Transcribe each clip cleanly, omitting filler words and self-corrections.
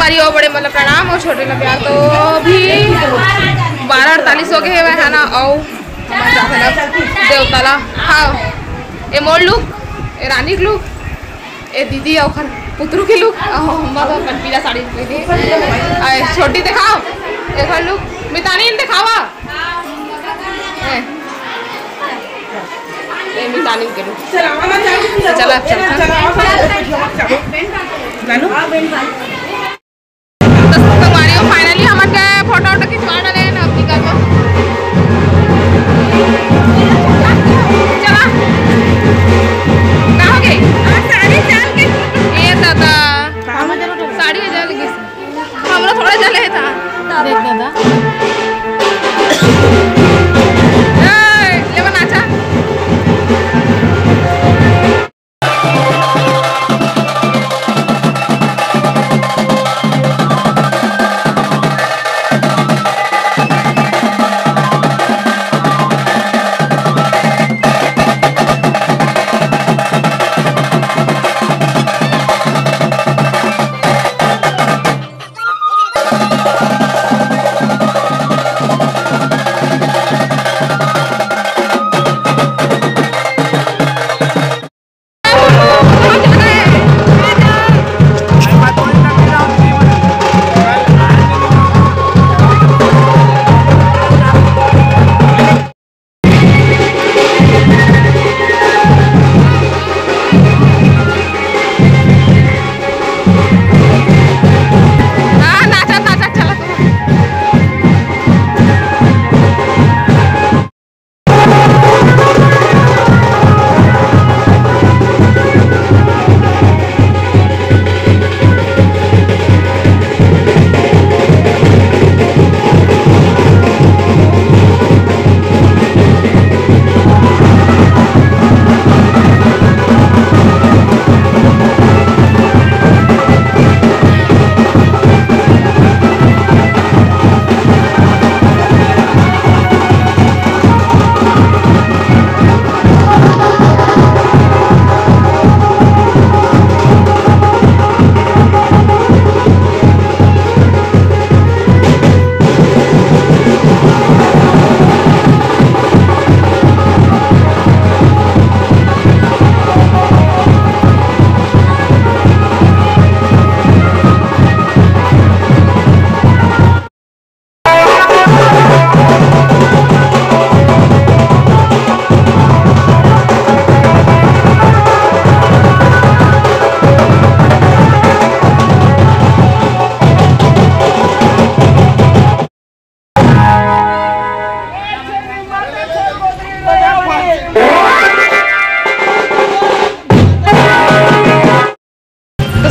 संगवारी हो बड़े मतलब प्रणाम और छोटे ला प्यार। तो अभी 12:48 हो गए है ना। और देवताला हाँ ये मोर लुक ये रानी लुक ये दीदी और पुत्रु के लुक मतलब पीला साड़ी छोटी दिखाओ एक लुक मितानी दिखावा मितानी के लुक। चला फाइनली हमारे फोटो वोटो खिंचवा डाले ना अपनी घर में। चला कहाँ हो गई साड़ी चल के ये दादा साड़ी जल गई हमरा थोड़ा जले था देख दादा ले बना अच्छा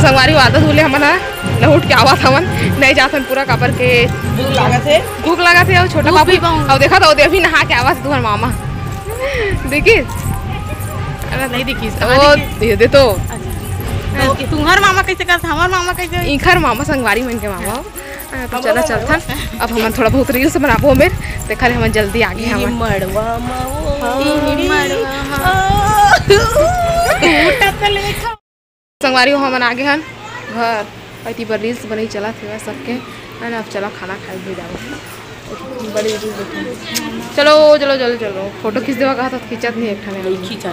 संगवारी आदत बोले हमन लहुट के आवत हमन नहीं जाथन पूरा काबर के भूख लगा थे और छोटा बाबू और देखा तो अभी नहा के आवत तुम्हार मामा देखी अरे नहीं देखी ओ दे तो तुम्हार मामा कैसे करता हमार मामा कैसे इखर मामा संगवारी मन के मामा। तो चला चलथन अब हमन थोड़ा बहुत रील्स बनाबो मेर देखा हमन जल्दी आगे हमन मड़वा संगवारी हो हमन आगे हन घर पति पर रील्स बनी चला थे सबके है अब चला खाना खाए भी जाओ बड़ी चलो चलो चलो चलो फोटो खींच देवा कहा तो खींचत नहीं एक खींचा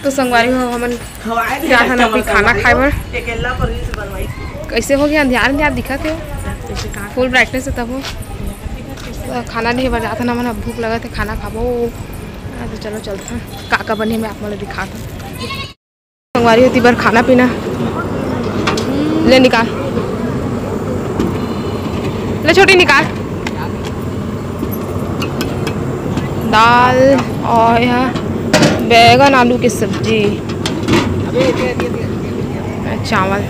तो संगवारी हो हमन क्या था ना खाना खाए भर कैसे हो गया ध्यान ध्यान दिखा थे फुल ब्राइटनेस से तब तो खाना नहीं बन जाता ना मन भूख लगा थे खाना खाबो तो चलो चलता काका बने में आप मतलब दिखा था संगवारी होती बार खाना पीना ले निकाल ले छोटी निकाल दाल और यहाँ बैगन आलू की सब्जी चावल